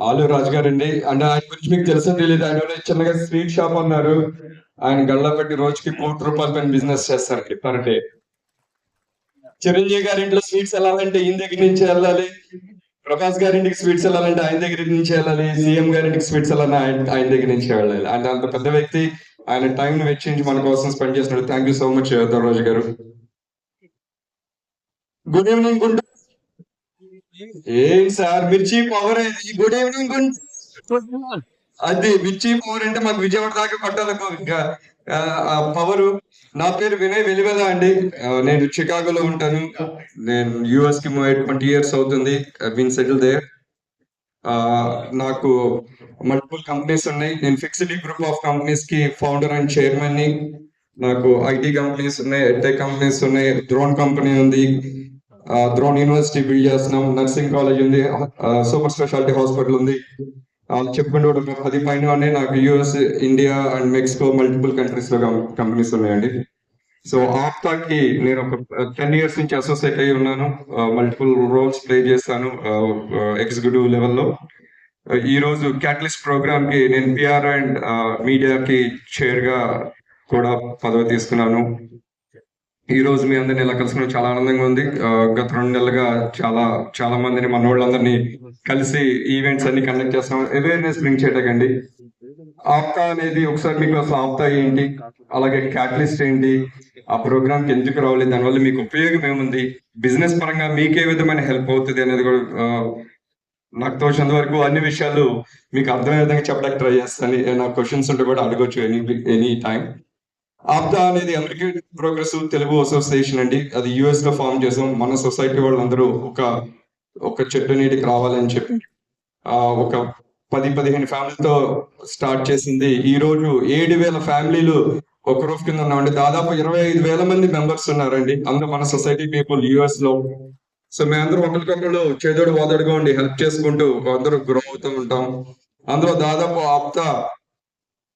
ఆలు రాజు గారండి. అంటే ఆయన గురించి మీకు తెలుసో తెలీదు. ఆయన ఏదో చిన్నగా స్వీట్ షాప్ అన్నారు. ఆయన గల్లా పెట్టి రోజుకి ₹1,00,00,000 పైన బిజినెస్ చేస్తారండి పర్ డే. చిరంజీవి గారి ఇంట్లో స్వీట్స్ వెళ్ళాలంటే ఈయన దగ్గర నుంచి వెళ్ళాలి. ప్రభాస్ గారింటికి స్వీట్స్ వెళ్ళాలంటే ఆయన దగ్గర నుంచి వెళ్ళాలి. సీఎం గారింటికి స్వీట్స్ వెళ్ళాలి ఆయన దగ్గర నుంచి వెళ్ళాలి. అంటే అంత పెద్ద వ్యక్తి. ఆయన టైం వెచ్చించి మన కోసం స్పెండ్ చేస్తున్నాడు. Thank you so much Doraraju గారు. Good evening Guntur. ఏం సార్ మిర్చి పవర్ అది. Good evening Guntur. అది మిర్చి పవర్ అంటే మాకు విజయవాడ దాకా కొట్టాలి ఇంకా పవర్. నా పేరు వినయ్ వెలివెల అండి. నేను చికాగోలో ఉంటాను. నేను యుఎస్ కి 20 years అవుతుంది. Been settle there. నాకు మల్టిపుల్ కంపెనీస్ ఉన్నాయి. నేను ఫిక్స్డ్ గ్రూప్ ఆఫ్ కంపెనీస్ కి ఫౌండర్ అండ్ చైర్మన్ ని. నాకు ఐటీ కంపెనీస్ ఉన్నాయి, ఎడ్టెక్ కంపెనీస్ ఉన్నాయి, డ్రోన్ కంపెనీ ఉంది, డ్రోన్ యూనివర్సిటీ బిల్డ్ చేస్తున్నాం, నర్సింగ్ కాలేజ్ ఉంది, సూపర్ స్పెషాలిటీ హాస్పిటల్ ఉంది. వాళ్ళు చెప్పుకుంటూ ఒక 10 పైన నాకు US, India and Mexico multiple countries లో కంపెనీస్ ఉన్నాయండి. సో ఆప్తాకి నేను ఒక 10 years నుంచి అసోసియేట్ అయి ఉన్నాను. మల్టిపుల్ రోల్స్ ప్లే చేస్తాను ఎగ్జిక్యూటివ్ లెవెల్లో. ఈ రోజు క్యాటలిస్ట్ ప్రోగ్రామ్ కి నేను పిఆర్ అండ్ మీడియాకి చైర్ గా కూడా పదవి తీసుకున్నాను. ఈ రోజు మీ అందరిని ఇలా కలుసుకుని చాలా ఆనందంగా ఉంది. గత 2 నెలలుగా చాలా మందిని మన వాళ్ళందరినీ కలిసి ఈవెంట్స్ అన్ని కండక్ట్ చేస్తున్నాం అవేర్నెస్ బ్రింగ్ చేయటండి. ఆప్తా అనేది ఒకసారి మీకు అసలు ఆప్తా ఏంటి, అలాగే క్యాటలిస్ట్ ఏంటి, ఆ ప్రోగ్రామ్ కి ఎందుకు రావాలి, దానివల్ల మీకు ఉపయోగం ఏముంది, బిజినెస్ పరంగా మీకు ఏ విధమైన హెల్ప్ అవుతుంది అనేది కూడా నాకు తోచినంత వరకు అన్ని విషయాలు మీకు అర్థమయ్యే విధంగా చెప్పడానికి ట్రై చేస్తాను. నా క్వశ్చన్స్ ఉంటే కూడా అడగొచ్చు ఎనీ టైం. ఆప్తా అనేది అమెరికన్ ప్రోగ్రెసివ్ తెలుగు అసోసియేషన్ అండి. అది యుఎస్ లో ఫామ్ చేసాం. మన సొసైటీ వాళ్ళందరూ ఒక చెట్టు నీటికి రావాలని చెప్పి ఒక 10-15 ఫ్యామిలీతో స్టార్ట్ చేసింది. ఈ రోజు 7,000 ఫ్యామిలీలు ఒక రూఫ్ కింద ఉన్నామండి. దాదాపు 25,000 మంది మెంబర్స్ ఉన్నారండి. అందరూ మన సొసైటీ పీపుల్ యుఎస్ లో. సో మేమందరూ ఒకరికొకరు చేదోడు వాదోడుగా ఉండి హెల్ప్ చేసుకుంటూ అందరూ గ్రో అవుతూ ఉంటాం. అందులో దాదాపు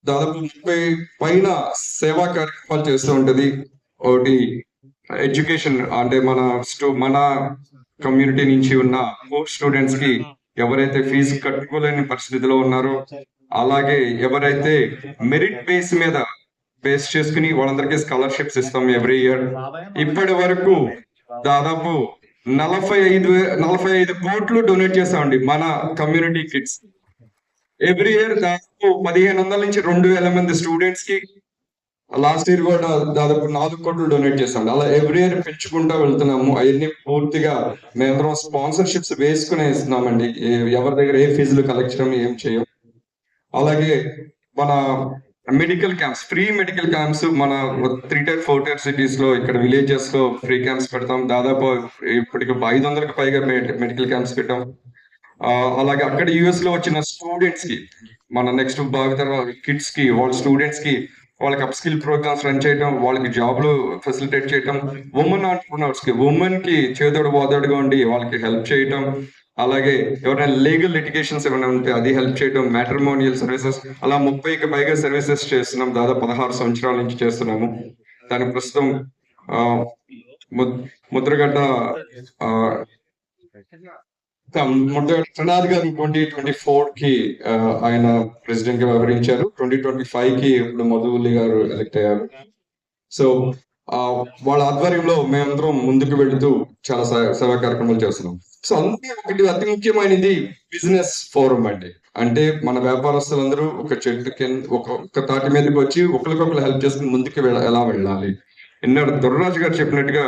30 పైన సేవా కార్యక్రమాలు చేస్తూ ఉంటది. ఒకటి ఎడ్యుకేషన్, అంటే మన కమ్యూనిటీ నుంచి ఉన్న పూర్ స్టూడెంట్స్ కి ఎవరైతే ఫీజు కట్టుకోలేని పరిస్థితిలో ఉన్నారో, అలాగే ఎవరైతే మెరిట్ బేస్ చేసుకుని వాళ్ళందరికీ స్కాలర్షిప్స్ ఇస్తాం ఎవ్రీ ఇయర్. ఇప్పటి వరకు దాదాపు 45 కోట్లు డొనేట్ చేస్తామండి మన కమ్యూనిటీ కిడ్స్. ఎవ్రీ ఇయర్ దాదాపు 1,500 నుంచి 2,000 మంది స్టూడెంట్స్ కి. లాస్ట్ ఇయర్ కూడా దాదాపు 4 కోట్లు డొనేట్ చేస్తాం. అలా ఎవ్రీ ఇయర్ పెంచుకుంటూ వెళ్తున్నాము. అవన్నీ పూర్తిగా మేమందరం స్పాన్సర్షిప్స్ వేసుకునే ఇస్తున్నామండి. ఎవరి దగ్గర ఏ ఫీజులు కలెక్ట్ చేయడం ఏం చేయం. అలాగే మన medical camps, free medical camps మన 3 tier 4 tier సిటీస్ లో, ఇక్కడ విలేజెస్ లో ఫ్రీ క్యాంప్స్ పెడతాం. దాదాపు ఇప్పటికి 500కి పైగా మెడికల్ క్యాంప్స్ పెట్టాం. అలాగే అక్కడ యుఎస్ లో వచ్చిన స్టూడెంట్స్ కి, మన నెక్స్ట్ భావితర కిడ్స్ కి, వాళ్ళ స్టూడెంట్స్ కి వాళ్ళకి అప్ స్కిల్ ప్రోగ్రామ్స్ రన్ చేయడం, వాళ్ళకి జాబ్లు ఫెసిలిటేట్ చేయడం, ఉమెన్ ఆంటర్ప్రినర్స్ కి, ఉమెన్ కి చేదోడు వాదోడుగా ఉండి వాళ్ళకి హెల్ప్ చేయడం, అలాగే ఎవరైనా లీగల్ లిటిగేషన్స్ ఏమైనా ఉంటే అది హెల్ప్ చేయడం, మ్యాట్రిమోనియల్ సర్వీసెస్, అలా 30కి పైగా సర్వీసెస్ చేస్తున్నాం. దాదాపు 16 సంవత్సరాల నుంచి చేస్తున్నాము. దాని ప్రస్తుతం ముద్రగడ్డ ప్రణాద్ గారు 2024 కి ఆయన ప్రెసిడెంట్ గా వ్యవహరించారు. 2025 కి ఇప్పుడు మధువల్లి గారు ఎలక్ట్ అయ్యారు. సో వాళ్ళ ఆధ్వర్యంలో మేమందరం ముందుకు వెళుతూ చాలా సేవా కార్యక్రమాలు చేస్తున్నాం. సో అందుకే ఒకటి అతి ముఖ్యమైనది బిజినెస్ ఫోరం అండి. అంటే మన వ్యాపారస్తులందరూ ఒక చెట్టు కింద ఒక తాటి మీదకి వచ్చి ఒకరికొకరు హెల్ప్ చేసుకుని ముందుకు ఎలా వెళ్ళాలి. ఎన్నో దొరరాజు గారు చెప్పినట్టుగా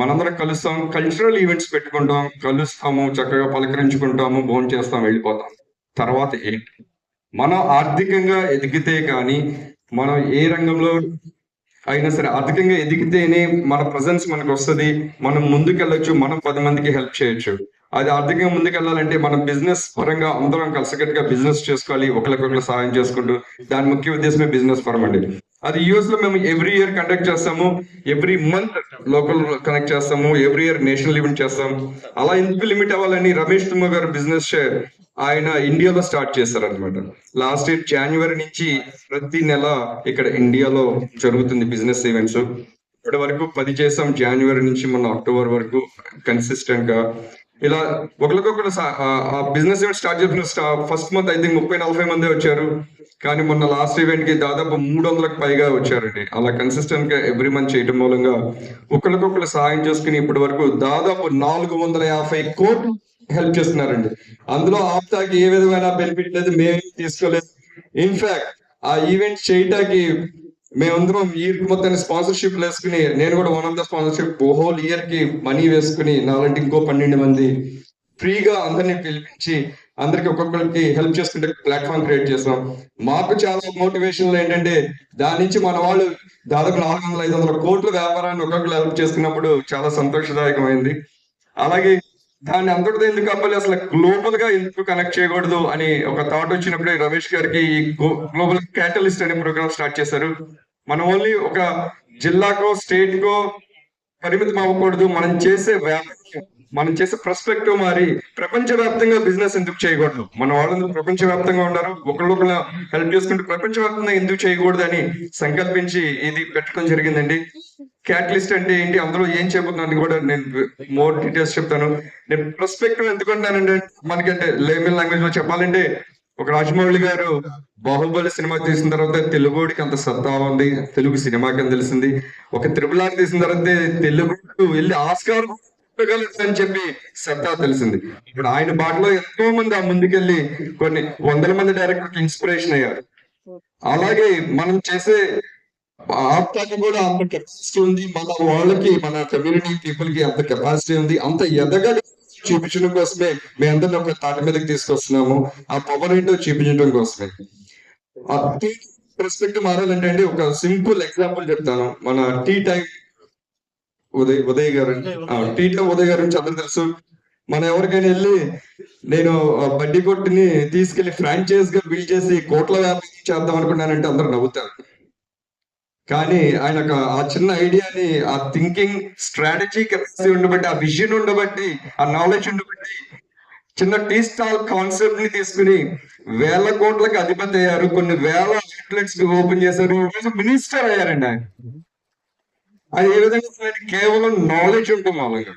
మనందరం కలుస్తాం, కల్చరల్ ఈవెంట్స్ పెట్టుకుంటాం, కలుస్తాము, చక్కగా పలకరించుకుంటాము, భోజనం చేస్తాం, వెళ్ళిపోతాం. తర్వాత ఏంటి? మనం ఆర్థికంగా ఎదిగితే కానీ, మనం ఏ రంగంలో అయినా సరే ఆర్థికంగా ఎదిగితేనే మన ప్రజెన్స్ మనకు వస్తుంది, మనం ముందుకెళ్ళొచ్చు, మనం 10 మందికి హెల్ప్ చేయొచ్చు. అది ఆర్థికంగా ముందుకెళ్ళాలంటే మనం బిజినెస్ పరంగా అందరం కలిసికట్టుగా బిజినెస్ చేసుకోవాలి, ఒకరికొకరు సహాయం చేసుకుంటూ. దాని ముఖ్య ఉద్దేశమే బిజినెస్ ఫోరం అండి. అది యుఎస్ లో మేము ఎవ్రీ ఇయర్ కండక్ట్ చేస్తాము, ఎవ్రీ మంత్ లోకల్ కనెక్ట్ చేస్తాము, ఎవ్రీ ఇయర్ నేషనల్ ఈవెంట్ చేస్తాం. అలా ఎందుకు లిమిట్ అవ్వాలని రమేష్ తుమ్మ గారు బిజినెస్ షేర్ ఆయన ఇండియాలో స్టార్ట్ చేశారు అనమాట. లాస్ట్ ఇయర్ జనవరి నుంచి ప్రతి నెల ఇక్కడ ఇండియాలో జరుగుతుంది బిజినెస్ ఈవెంట్స్. ఇప్పటి వరకు 10 చేసాం. జనవరి నుంచి మన అక్టోబర్ వరకు కన్సిస్టెంట్ గా ఇలా ఒకరికొకరు ఆ బిజినెస్ ఈవెంట్ స్టార్ట్ చేసిన ఫస్ట్ మంత్ ఐ థింక్ 30-40 మంది వచ్చారు. కానీ మొన్న లాస్ట్ ఈవెంట్ కి దాదాపు 300కి పైగా వచ్చారండి. అలా కన్సిస్టెంట్ గా ఎవ్రీ మంత్ చేయడం మూలంగా ఒకరికొకరు సహాయం చేసుకుని ఇప్పటి వరకు దాదాపు 450 కోట్లు హెల్ప్ చేస్తున్నారండి. అందులో ఆప్తాకి ఏ విధమైన బెనిఫిట్ లేదు, మేము తీసుకోలేదు. ఇన్ఫాక్ట్ ఆ ఈవెంట్ చేయటానికి మేమందరం ఇయర్ మొత్తాన్ని స్పాన్సర్షిప్ వేసుకుని, నేను కూడా one of the sponsorship whole year కి మనీ వేసుకుని నాలంటే ఇంకో 12 మంది ఫ్రీగా అందరినీ పిలిపించి అందరికి ఒక్కొక్కరికి హెల్ప్ చేసుకుంటే ప్లాట్ఫామ్ క్రియేట్ చేసాం. మాకు చాలా మోటివేషన్ ఏంటంటే దాని నుంచి మన వాళ్ళు దాదాపు 400-500 కోట్ల వ్యాపారాన్ని ఒక్కొక్కరు హెల్ప్ చేసుకున్నప్పుడు చాలా సంతోషదాయకమైంది. అలాగే దాన్ని అంతటితో ఎందుకు అవ్వాలి, అసలు గ్లోబల్ గా ఎందుకు కనెక్ట్ చేయకూడదు అని ఒక థాట్ వచ్చినప్పుడే రమేష్ గారికి ఈ గ్లోబల్ క్యాటలిస్ట్ అనే ప్రోగ్రామ్ స్టార్ట్ చేశారు. మనం ఓన్లీ ఒక జిల్లాకో స్టేట్ కో పరిమితం అవ్వకూడదు. మనం చేసే పర్స్పెక్టివ్ మారి ప్రపంచవ్యాప్తంగా బిజినెస్ ఎందుకు చేయకూడదు, మన వాళ్ళందరూ ప్రపంచవ్యాప్తంగా ఉన్నారు, ఒకళ్ళొకళ్ళు హెల్ప్ చేసుకుంటూ ప్రపంచవ్యాప్తంగా ఎందుకు చేయకూడదు అని సంకల్పించి ఇది పెట్టడం జరిగిందండి. క్యాటలిస్ట్ అంటే ఏంటి, అందులో ఏం చేయబోతున్నాను కూడా నేను మోర్ డీటెయిల్స్ చెప్తాను. నేను పర్స్పెక్టివ్ ఎందుకుంటానంటే, మనకంటే లేబుల్ లాంగ్వేజ్ లో చెప్పాలంటే ఒక రాజమౌళి గారు బాహుబలి సినిమా తీసిన తర్వాత తెలుగుడికి అంత సత్తా ఉంది, తెలుగు సినిమాకి అని తెలిసింది. ఒక త్రిపుల్ ఆర్ తీసిన తర్వాత తెలుగు వెళ్ళి ఆస్కార్ అని చెప్పి సత్తా తెలిసింది. ఇప్పుడు ఆయన బాటలో ఎంతో మంది ఆ ముందుకెళ్ళి కొన్ని 100 మంది డైరెక్టర్కి ఇన్స్పిరేషన్ అయ్యారు. అలాగే మనం చేసే ఆప్తాకి కూడా అంత కెపాసిటీ ఉంది, మన వాళ్ళకి మన కమ్యూనిటీ పీపుల్ కి అంత కెపాసిటీ ఉంది, అంత ఎదగలి చూపించడం కోసమే మేము అందరిని ఒక తాటి మీదకి తీసుకొస్తున్నాము. ఆ పవర్ ఏంటో చూపించడం కోసమే. పర్స్పెక్టివ్ మారాలంటే అండి ఒక సింపుల్ ఎగ్జాంపుల్ చెప్తాను. మన టీ టైం ఉదయ్ గారు, టీ టైం ఉదయ్ గారు నుంచి అందరూ తెలుసు. మనం ఎవరికైనా వెళ్ళి నేను బడ్డీ కొట్టుని తీసుకెళ్లి ఫ్రాంచైజ్ గా బిల్డ్ చేసి కోట్ల వ్యాపారం చేద్దాం అనుకున్నానంటే అందరూ నవ్వుతారు. కానీ ఆయన ఆ చిన్న ఐడియాని, ఆ థింకింగ్ స్ట్రాటజీ కెపాసిటీ ఉండబట్టి, ఆ విజన్ ఉండబట్టి, ఆ నాలెడ్జ్ ఉండబట్టి చిన్న టీ స్టాల్ కాన్సెప్ట్ ని తీసుకుని 1000 కోట్లకి అధిపతి అయ్యారు. కొన్ని 1000 అవుట్లెట్స్ ఓపెన్ చేశారు. మినిస్టర్ అయ్యారండి ఆయన. అది ఏ విధంగా కేవలం నాలెడ్జ్ ఉంటుంది. మూలంగా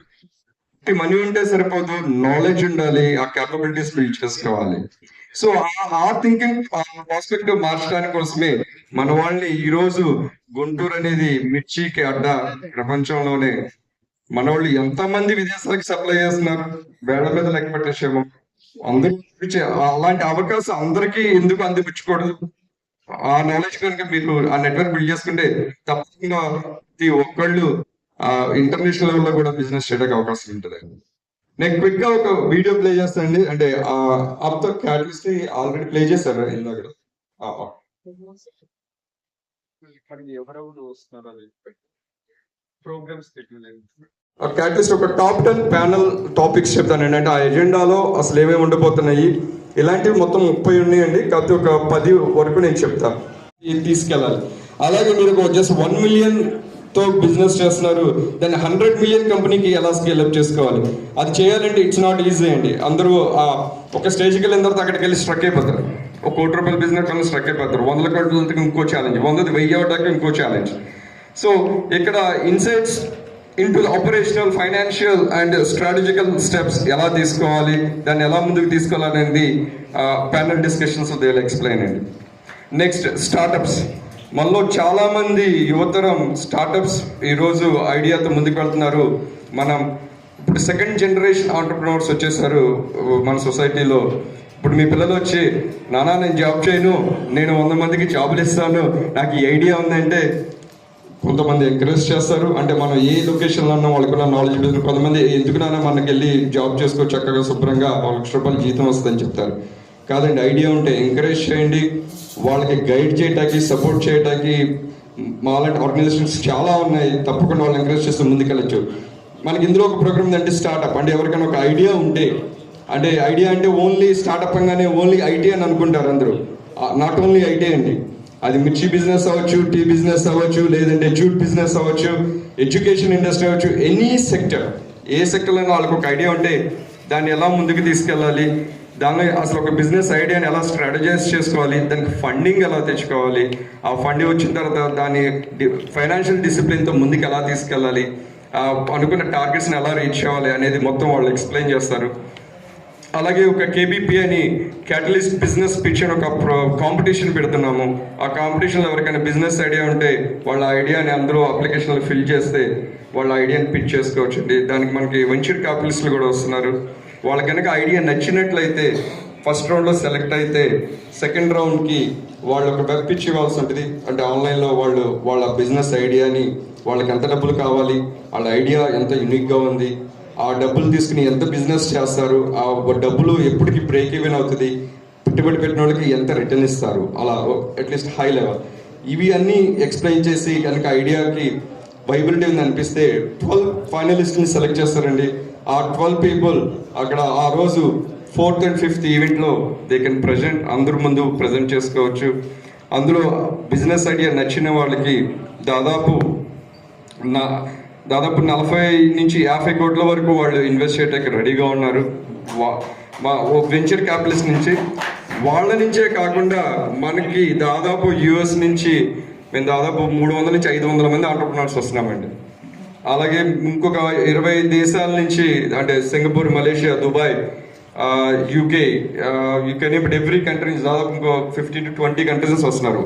మనీ ఉంటే సరిపోదు, నాలెడ్జ్ ఉండాలి, ఆ క్యాపబిలిటీస్ బిల్డ్ చేసుకోవాలి. సో ఆ థింకింగ్ పర్స్పెక్టివ్ మార్చడానికి కోసమే మన వాళ్ళని ఈ రోజు గుంటూరు అనేది మిర్చికి అడ్డ. ప్రపంచంలోనే మన వాళ్ళు ఎంతమంది విదేశాలకు సప్లై చేస్తున్నారు, వేళ్ల మీద లెక్క పెట్టేసేమో. అందరికి అలాంటి అవకాశం అందరికీ ఎందుకు అందిపుచ్చుకూడదు? ఆ నాలెడ్జ్ కనుక మీరు ఆ నెట్వర్క్ బిల్డ్ చేసుకుంటే తప్పకుండా ప్రతి ఒక్కళ్ళు ఇంటర్నేషనల్ లెవెల్ లో కూడా బిజినెస్ చేయడానికి అవకాశం ఉంటుంది. నేను క్విక్ గా ఒక వీడియో ప్లే చేస్తానండి. అంటే అప్తో క్యాటలిస్ట్ ఆల్రెడీ ప్లే చేశారు ఇందాక. క్యాటలిస్ట్ ఒక టాప్ 10 ప్యానల్ టాపిక్స్ చెప్తానండి. అంటే ఆ ఎజెండాలో అసలు ఏమేమి ఉండిపోతున్నాయి, ఇలాంటివి మొత్తం 30 ఉన్నాయండి. కాకపోతే ఒక 10 వరకు నేను చెప్తాను, ఇది తీసుకెళ్ళాలి. అలాగే మీరు జస్ట్ 1 మిలియన్ తో బిజినెస్ చేస్తున్నారు, దాన్ని 100 మిలియన్ కంపెనీకి ఎలా స్కేల్ అప్ చేసుకోవాలి, అది చేయాలంటే ఇట్స్ నాట్ ఈజీ అండి. అందరూ ఒక స్టేజ్కి వెళ్ళిన తర్వాత అక్కడికి వెళ్ళి స్ట్రక్ అయిపోతారు. ఒక 1 కోటి రూపాయల బిజినెస్ వల్ల స్ట్రక్ అయిపోతారు. 100 కోట్ల ఇంకో ఛాలెంజ్, 100,000 అవడానికి ఇంకో ఛాలెంజ్. సో ఇక్కడ insights into operational, financial and strategical steps ఎలా తీసుకోవాలి, దాన్ని ఎలా ముందుకు తీసుకోవాలనేది panel discussions they will explain అండి. Next startups. మనలో చాలా మంది యువతరం స్టార్టప్స్ ఈరోజు ఐడియాతో ముందుకు వెళ్తున్నారు. మనం ఇప్పుడు 2nd జనరేషన్ ఆంటర్ప్రినర్స్ వచ్చేసారు మన సొసైటీలో. ఇప్పుడు మీ పిల్లలు వచ్చి నానా నేను జాబ్ చేయను, నేను 100 మందికి జాబులు ఇస్తాను, నాకు ఈ ఐడియా ఉందంటే కొంతమంది ఎంకరేజ్ చేస్తారు. అంటే మనం ఏ లొకేషన్లో ఉన్నా వాళ్ళకున్న నాలెడ్జ్ బిజినెస్. కొంతమంది ఎందుకు నాన్న మనకి వెళ్ళి జాబ్ చేసుకో, చక్కగా శుభ్రంగా 1,00,000 రూపాయలు జీతం వస్తుందని చెప్తారు. కాదండి, ఐడియా ఉంటే ఎంకరేజ్ చేయండి, వాళ్ళకి గైడ్ చేయడానికి, సపోర్ట్ చేయడానికి మాలాంటి ఆర్గనైజేషన్స్ చాలా ఉన్నాయి. తప్పకుండా వాళ్ళు ఎంకరేజ్ చేస్తే ముందుకెళ్ళచ్చు. మనకి ఇందులో ఒక ప్రోగ్రామ్ అంటే స్టార్ట్అప్. అంటే ఎవరికైనా ఒక ఐడియా ఉంటే, అంటే ఐడియా అంటే ఓన్లీ స్టార్ట్అప్ అనగానే ఓన్లీ ఐటీ అని అనుకుంటారు అందరూ. నాట్ ఓన్లీ ఐటీ అండి, అది మిర్చి బిజినెస్ అవ్వచ్చు, టీ బిజినెస్ అవ్వచ్చు, లేదంటే జూట్ బిజినెస్ అవ్వచ్చు, ఎడ్యుకేషన్ ఇండస్ట్రీ అవ్వచ్చు, ఎనీ సెక్టర్. ఏ సెక్టర్లో వాళ్ళకి ఒక ఐడియా ఉంటే దాన్ని ఎలా ముందుకు తీసుకెళ్ళాలి, దానిలో అసలు ఒక బిజినెస్ ఐడియాని ఎలా స్ట్రాటజైజ్ చేసుకోవాలి, దానికి ఫండింగ్ ఎలా తెచ్చుకోవాలి, ఆ ఫండింగ్ వచ్చిన తర్వాత దాన్ని ఫైనాన్షియల్ డిసిప్లిన్తో ముందుకు ఎలా తీసుకెళ్ళాలి, అనుకున్న టార్గెట్స్ని ఎలా రీచ్ అవ్వాలి అనేది మొత్తం వాళ్ళు ఎక్స్ప్లెయిన్ చేస్తారు. అలాగే ఒక కేబీపీ అని క్యాటలిస్ట్ బిజినెస్ పిచ్ అని ఒక కాంపిటీషన్ పెడుతున్నాము. ఆ కాంపిటీషన్లో ఎవరికైనా బిజినెస్ ఐడియా ఉంటే వాళ్ళ ఐడియాని అందరూ అప్లికేషన్లో ఫిల్ చేస్తే వాళ్ళ ఐడియాని పిచ్ చేసుకోవచ్చు అండి. దానికి మనకి వెంచర్ క్యాపిటలిస్టులు కూడా వస్తున్నారు. వాళ్ళ కనుక ఐడియా నచ్చినట్లయితే ఫస్ట్ రౌండ్లో సెలెక్ట్ అయితే సెకండ్ రౌండ్కి వాళ్ళు ఒక వెబ్ పిచ్ ఇవ్వాల్సి ఉంటుంది. అంటే ఆన్లైన్లో వాళ్ళు వాళ్ళ బిజినెస్ ఐడియాని, వాళ్ళకి ఎంత డబ్బులు కావాలి, వాళ్ళ ఐడియా ఎంత యూనిక్గా ఉంది, ఆ డబ్బులు తీసుకుని ఎంత బిజినెస్ చేస్తారు, ఆ డబ్బులు ఎప్పటికి బ్రేక్ ఈవెన్ అవుతుంది, పెట్టుబడి పెట్టిన వాళ్ళకి ఎంత రిటర్న్ ఇస్తారు, అలా అట్లీస్ట్ హై లెవెల్ ఇవి అన్నీ ఎక్స్ప్లెయిన్ చేసి కనుక ఐడియాకి వైబిలిటీ ఉంది అనిపిస్తే 12 ఫైనలిస్ట్ని సెలెక్ట్ చేస్తారండి. ఆ 12 పీపుల్ అక్కడ ఆ రోజు 4th and 5th ఈవెంట్లో దే కెన్ ప్రజెంట్, అందరి ముందు ప్రజెంట్ చేసుకోవచ్చు. అందులో బిజినెస్ ఐడియా నచ్చిన వాళ్ళకి దాదాపు 40 నుంచి 50 కోట్ల వరకు వాళ్ళు ఇన్వెస్ట్ చేయడానికి రెడీగా ఉన్నారు. మా వెంచర్ క్యాపిటలిస్ట్ నుంచి, వాళ్ళ నుంచే కాకుండా మనకి దాదాపు యుఎస్ నుంచి మేము దాదాపు 300 నుంచి 500 మంది ఆంటర్ప్రినర్స్ వస్తున్నామండి. అలాగే ఇంకొక 20 దేశాల నుంచి, అంటే Singapore, Malaysia, Dubai, UK, but every country నుంచి దాదాపు ఇంకో 15 to 20 కంట్రీస్ వస్తున్నారు.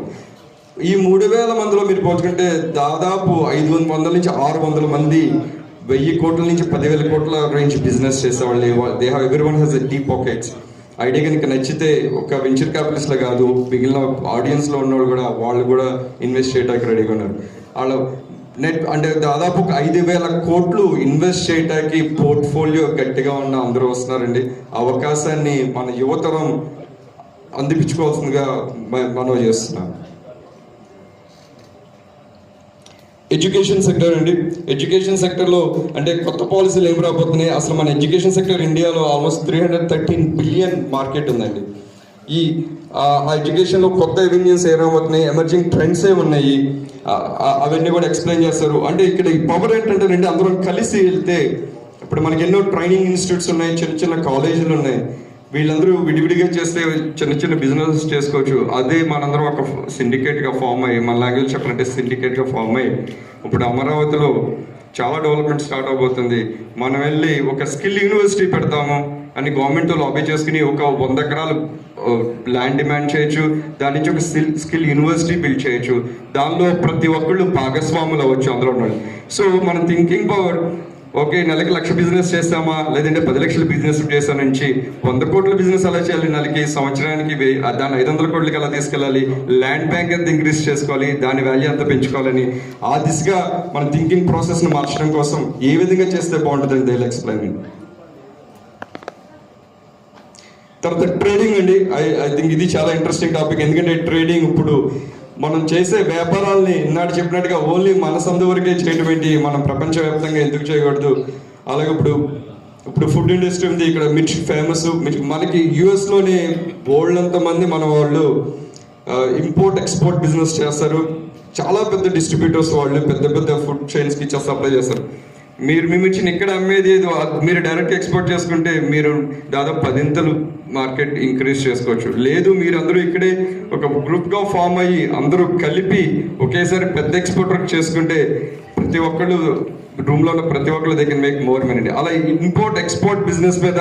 ఈ 3000 మందిలో మీరు పోల్చుకుంటే దాదాపు 500 నుంచి 600 మంది 1000 కోట్ల నుంచి 10,000 కోట్ల రేంజ్ బిజినెస్ చేసేవాళ్ళు. They have everyone has a deep pockets. Idea కనుక నచ్చితే ఒక వెంచర్ క్యాపిటలిస్ట్లో కాదు, మిగిలిన ఆడియన్స్లో ఉన్నవాళ్ళు కూడా వాళ్ళు కూడా ఇన్వెస్ట్ చేయడానికి రెడీగా ఉన్నారు. వాళ్ళు అంటే దాదాపు 5,000 కోట్లు ఇన్వెస్ట్ చేయడానికి పోర్ట్ఫోలియో గట్టిగా ఉన్న అందరూ వస్తున్నారండి. అవకాశాన్ని మన యువతరం అందిపించుకోవాల్సిందిగా మనం చేస్తున్నాం. ఎడ్యుకేషన్ సెక్టర్ అండి. ఎడ్యుకేషన్ సెక్టర్లో అంటే కొత్త పాలసీలు ఏమి రాబోతున్నాయి, అసలు మన ఎడ్యుకేషన్ సెక్టర్ ఇండియాలో ఆల్మోస్ట్ 313 బిలియన్ మార్కెట్ ఉందండి. ఈ ఎడ్యుకేషన్లో కొత్త ఎవెన్యూస్ ఏ రాబోతున్నాయి, ఎమర్జింగ్ ట్రెండ్స్ ఏమున్నాయి, అవన్నీ కూడా ఎక్స్ప్లెయిన్ చేస్తారు. అంటే ఇక్కడ ఈ పవర్ ఏంటంటే అందరం కలిసి వెళ్తే, ఇప్పుడు మనకి ఎన్నో ట్రైనింగ్ ఇన్స్టిట్యూట్స్ ఉన్నాయి, చిన్న చిన్న కాలేజీలు ఉన్నాయి, వీళ్ళందరూ విడివిడిగా చేస్తే చిన్న చిన్న బిజినెస్ చేసుకోవచ్చు. అదే మనందరం ఒక సిండికేట్గా ఫామ్ అయ్యి, మన లాంగ్వేజ్ చెప్పాలంటే సిండికేట్గా ఫామ్ అయ్యి, ఇప్పుడు అమరావతిలో చాలా డెవలప్మెంట్ స్టార్ట్ అవబోతుంది. మనం వెళ్ళి ఒక స్కిల్ యూనివర్సిటీ పెడతాము అని గవర్నమెంట్ లాబీ చేసుకుని ఒక 100 ఎకరాలు ల్యాండ్ డిమాండ్ చేయొచ్చు. దాని నుంచి ఒక స్కిల్ యూనివర్సిటీ బిల్డ్ చేయొచ్చు. దానిలో ప్రతి ఒక్కళ్ళు భాగస్వాములు అవ్వచ్చు అందులో ఉన్నాడు. సో మన థింకింగ్ పవర్, ఓకే నెలకి 1,00,000 బిజినెస్ చేస్తామా, లేదంటే 10 లక్షల బిజినెస్ చేసా నుంచి 100 కోట్ల బిజినెస్ ఎలా చేయాలి, నెలకి సంవత్సరానికి దాన్ని 500 కోట్లకి ఎలా తీసుకెళ్ళాలి, ల్యాండ్ బ్యాంక్ ఎంత ఇంక్రీజ్ చేసుకోవాలి, దాని వాల్యూ ఎంత పెంచుకోవాలని ఆ దిశగా మన థింకింగ్ ప్రాసెస్ని మార్చడం కోసం ఏ విధంగా చేస్తే బాగుంటుందని దే విల్ ఎక్స్ప్లెయిన్. తర్వాత ట్రేడింగ్ అండి. ఐ థింక్ ఇది చాలా ఇంట్రెస్టింగ్ టాపిక్. ఎందుకంటే ట్రేడింగ్ ఇప్పుడు మనం చేసే వ్యాపారాలని ఇన్నాడు చెప్పినట్టుగా ఓన్లీ మన సందు వరకే చేయడం ఏంటి, మనం ప్రపంచవ్యాప్తంగా ఎందుకు చేయకూడదు. అలాగే ఇప్పుడు ఫుడ్ ఇండస్ట్రీ ఉంది, ఇక్కడ మిర్చి ఫేమస్. మనకి యూఎస్లోనే బోల్డ్ మంది మన వాళ్ళు ఇంపోర్ట్ ఎక్స్పోర్ట్ బిజినెస్ చేస్తారు. చాలా పెద్ద డిస్ట్రిబ్యూటర్స్ వాళ్ళు పెద్ద పెద్ద ఫుడ్ చైన్స్కి సప్లై చేస్తారు. మీరు మీ మిర్చిని ఇక్కడ అమ్మేది ఏదో మీరు డైరెక్ట్ ఎక్స్పోర్ట్ చేసుకుంటే మీరు దాదాపు 10 మార్కెట్ ఇంక్రీజ్ చేసుకోవచ్చు. లేదు మీరు అందరూ ఇక్కడే ఒక గ్రూప్గా ఫామ్ అయ్యి అందరూ కలిపి ఒకేసారి పెద్ద ఎక్స్పోర్టర్ చేసుకుంటే ప్రతి ఒక్కళ్ళు రూమ్లో ఉన్న ప్రతి ఒక్కళ్ళు they can make more money. అలా ఇంపోర్ట్ ఎక్స్పోర్ట్ బిజినెస్ మీద,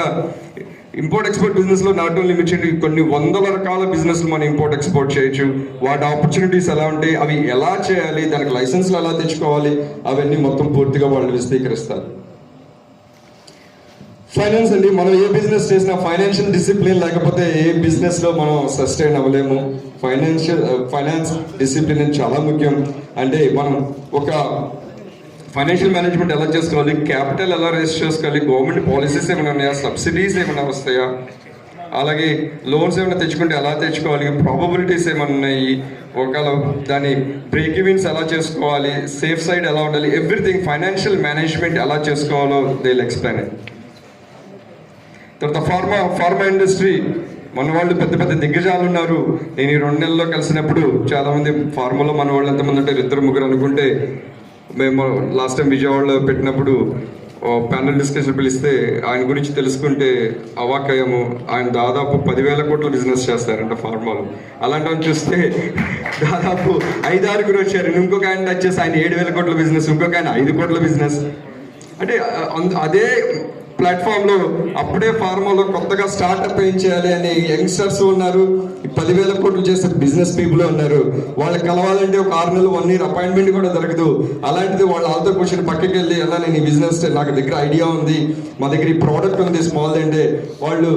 ఇంపోర్ట్ ఎక్స్పోర్ట్ బిజినెస్లో నాట్ ఓన్లీ మిర్చి, కొన్ని 100 రకాల బిజినెస్లు మనం ఇంపోర్ట్ ఎక్స్పోర్ట్ చేయొచ్చు. వాటి ఆపర్చునిటీస్ ఎలా ఉంటాయి, అవి ఎలా చేయాలి, దానికి లైసెన్స్లు ఎలా తెచ్చుకోవాలి, అవన్నీ మొత్తం పూర్తిగా వాళ్ళు విశదీకరిస్తారు. ఫైనాన్స్ అండి. మనం ఏ బిజినెస్ చేసినా ఫైనాన్షియల్ డిసిప్లిన్ లేకపోతే ఏ బిజినెస్లో మనం సస్టైన్ అవ్వలేము. ఫైనాన్స్ డిసిప్లిన్ చాలా ముఖ్యం. అంటే మనం ఒక ఫైనాన్షియల్ మేనేజ్మెంట్ ఎలా చేసుకోవాలి, క్యాపిటల్ ఎలా రేస్ చేసుకోవాలి, గవర్నమెంట్ పాలసీస్ ఏమైనా ఉన్నాయా, సబ్సిడీస్ ఏమైనా వస్తాయా, అలాగే లోన్స్ ఏమైనా తెచ్చుకుంటే ఎలా తెచ్చుకోవాలి, ప్రాబబిలిటీస్ ఏమైనా ఉన్నాయి, ఒకవేళ దాని బ్రేక్ ఈవెన్స్ ఎలా చేసుకోవాలి, సేఫ్ సైడ్ ఎలా ఉండాలి, ఎవ్రీథింగ్ ఫైనాన్షియల్ మేనేజ్మెంట్ ఎలా చేసుకోవాలో దే విల్ ఎక్స్ప్లెయిన్. తర్వాత ఫార్మా ఇండస్ట్రీ, మన వాళ్ళు పెద్ద పెద్ద దిగ్గజాలు ఉన్నారు. నేను ఈ 2 నెలల్లో కలిసినప్పుడు చాలామంది ఫార్మాలో మన వాళ్ళు ఎంతమంది అంటే 2-3 అనుకుంటే, మేము లాస్ట్ టైం విజయవాడలో పెట్టినప్పుడు ప్యానల్ డిస్కషన్ పిలిస్తే ఆయన గురించి తెలుసుకుంటే అవాక్కయ్యాము. ఆయన దాదాపు 10,000 కోట్ల బిజినెస్ చేస్తారంట ఫార్మాలో. అలాంటి చూస్తే దాదాపు 5-6 వచ్చారు. ఇంకొక ఆయన వచ్చేసి ఆయన 7,000 కోట్ల బిజినెస్, ఇంకొక ఆయన 5 కోట్ల బిజినెస్. అంటే అదే ప్లాట్ఫామ్లో అప్పుడే ఫార్మాలో కొత్తగా స్టార్ట్అప్ ఏం చేయాలి అని యంగ్స్టర్స్ ఉన్నారు, 10,000 కోట్లు చేసే బిజినెస్ పీపుల్ ఉన్నారు. వాళ్ళకి కలవాలంటే ఒక 6 నెలలు 1 ఇయర్ అపాయింట్మెంట్ కూడా దొరకదు. అలాంటిది వాళ్ళు వాళ్ళతో క్వశ్చన్ పక్కకి వెళ్ళి ఎలా నేను ఈ బిజినెస్ నాకు దగ్గర ఐడియా ఉంది, మా దగ్గర ఈ ప్రోడక్ట్ ఉంది స్మాల్ అంటే వాళ్ళు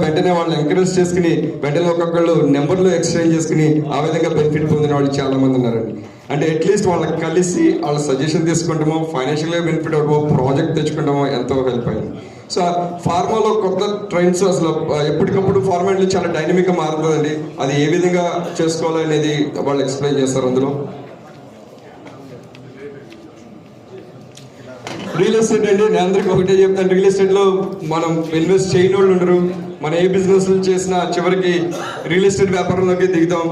వెంటనే వాళ్ళు ఎంకరేజ్ చేసుకుని వెంటనే ఒక్కొక్కళ్ళు నెంబర్లు ఎక్స్చేంజ్ చేసుకుని ఆ విధంగా బెనిఫిట్ పొందిన వాళ్ళు చాలా మంది ఉన్నారండి. అంటే అట్లీస్ట్ వాళ్ళకి కలిసి వాళ్ళ సజెషన్ తీసుకుంటామో, ఫైనాన్షియల్గా బెనిఫిట్ అవ్వడమో, ప్రాజెక్ట్ తెచ్చుకుంటామో ఎంతో హెల్ప్ అయింది. సో ఫార్మాలో కొత్త ట్రెండ్స్ అసలు ఎప్పటికప్పుడు ఫార్మాట్లో చాలా డైనమిక్గా మారుతుందండి. అది ఏ విధంగా చేసుకోవాలనేది వాళ్ళు ఎక్స్ప్లెయిన్ చేస్తారు అందులో. రియల్ ఎస్టేట్ అండి, నేను అందరికీ ఒకటే చెప్తాను, రియల్ ఎస్టేట్లో మనం ఇన్వెస్ట్ చేయని వాళ్ళు ఉండరు. మనం ఏ బిజినెస్ చేసినా చివరికి రియల్ ఎస్టేట్ వ్యాపారంలోకి దిగుతాం.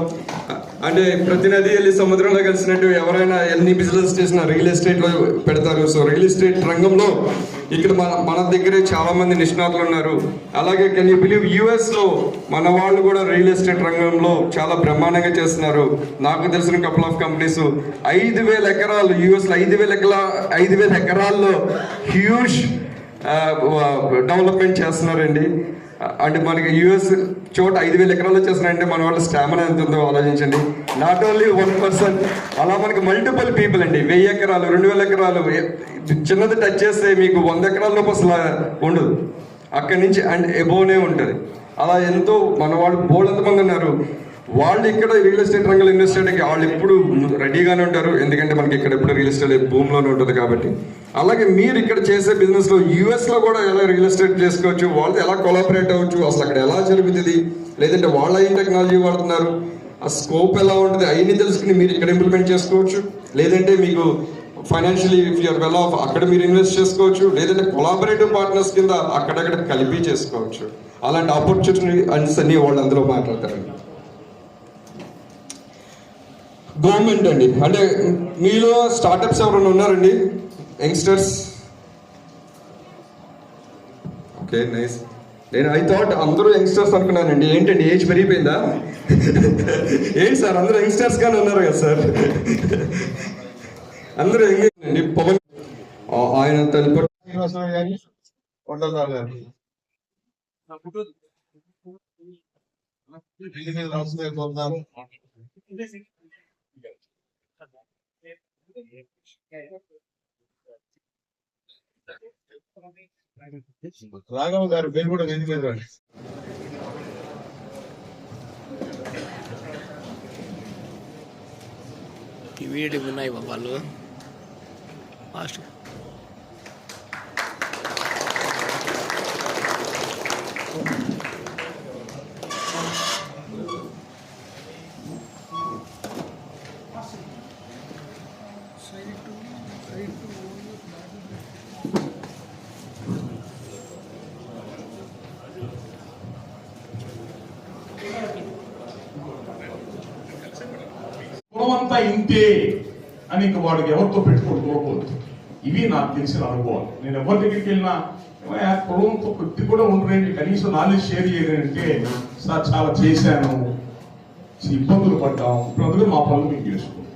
అంటే ప్రతి నది వెళ్ళి సముద్రంలో కలిసినట్టు ఎవరైనా ఎన్ని బిజినెస్ చేసినా రియల్ ఎస్టేట్లో పెడతారు. సో రియల్ ఎస్టేట్ రంగంలో ఇక్కడ మన దగ్గరే చాలా మంది నిష్ణాతులు ఉన్నారు. అలాగే కెన్ యూ బిలీవ్ యుఎస్లో మన వాళ్ళు కూడా రియల్ ఎస్టేట్ రంగంలో చాలా బ్రహ్మాండంగా చేస్తున్నారు. నాకు తెలిసిన కపుల్ ఆఫ్ కంపెనీస్ 5,000 ఎకరాలు యుఎస్లో 5,000 ఎకరాల్లో హ్యూజ్ డెవలప్మెంట్ చేస్తున్నారండి. అంటే మనకి యుఎస్ చోట 5,000 ఎకరాలు చేస్తున్నారంటే మన వాళ్ళ స్టామినా ఎంత ఉందో ఆలోచించండి. నాట్ ఓన్లీ 1 పర్సన్, అలా మనకి మల్టిపుల్ పీపుల్ అండి. 1000 ఎకరాలు 2,000 ఎకరాలు చిన్నది టచ్ చేస్తే మీకు 100 ఎకరాల లోపు అసలు ఉండదు, అక్కడి నుంచి అండ్ ఎబోనే ఉంటుంది. అలా ఎంతో మన వాళ్ళు బోల్డంతమంది ఉన్నారు. వాళ్ళు ఇక్కడ రియల్ ఎస్టేట్ రంగంలో ఇన్వెస్ట్ చేయడానికి వాళ్ళు ఎప్పుడు రెడీగానే ఉంటారు, ఎందుకంటే మనకి ఇక్కడ ఎప్పుడు రియల్ ఎస్టేట్ భూమిలోనే ఉంటుంది కాబట్టి. అలాగే మీరు ఇక్కడ చేసే బిజినెస్లో యూఎస్లో కూడా ఎలా రియల్ ఎస్టేట్ చేసుకోవచ్చు, వాళ్ళతో ఎలా కొలాబరేట్ అవ్వచ్చు, అసలు అక్కడ ఎలా జరుగుతుంది, లేదంటే వాళ్ళ ఏం టెక్నాలజీ వాడుతున్నారు, ఆ స్కోప్ ఎలా ఉంటుంది, అవన్నీ తెలుసుకుని మీరు ఇక్కడ ఇంప్లిమెంట్ చేసుకోవచ్చు. లేదంటే మీకు financially if you're well off అక్కడ మీరు ఇన్వెస్ట్ చేసుకోవచ్చు, లేదంటే కొలాబరేటివ్ పార్ట్నర్స్ కింద అక్కడక్కడ కలిపి చేసుకోవచ్చు. అలాంటి ఆపర్చునిటీ అన్ని వాళ్ళు అందులో మాట్లాడతారండి. గవర్నమెంట్ అండి, అంటే మీలో స్టార్టప్స్ ఎవరైనా ఉన్నారండి యంగ్స్టర్స్? Okay, nice. నేను ఐ థాట్ అందరూ యంగ్స్టర్స్ అనుకున్నానండి. ఏంటండి ఏజ్ పెరిగిపోయిందా? ఏంటి సార్ అందరూ యంగ్స్టర్స్ గానే ఉన్నారు కదా సార్? అందరూ యంగ్. పవన్ ఆయన తల్లి రాఘవ గారు పేరు కూడా ఎందుకు ఈ వీడియో ఉన్నాయి వాళ్ళు ఫాస్ట్. కులమంతా ఇంతే అని ఇంక వాడికి ఎవరితో పెట్టుకోకూడదు. ఇవి నాకు తెలిసిన అనుభవాలు. నేను ఎవరి దగ్గరికి వెళ్ళినా కులంతో కొద్ది కూడా ఉండరండి, కనీసం నాలెడ్జ్ షేర్ చేయాలంటే సార్ చాలా చేశాను, ఇబ్బందులు పడ్డాం, ఇప్పుడు అందులో మా పనులు మేము చేసుకుంటాం.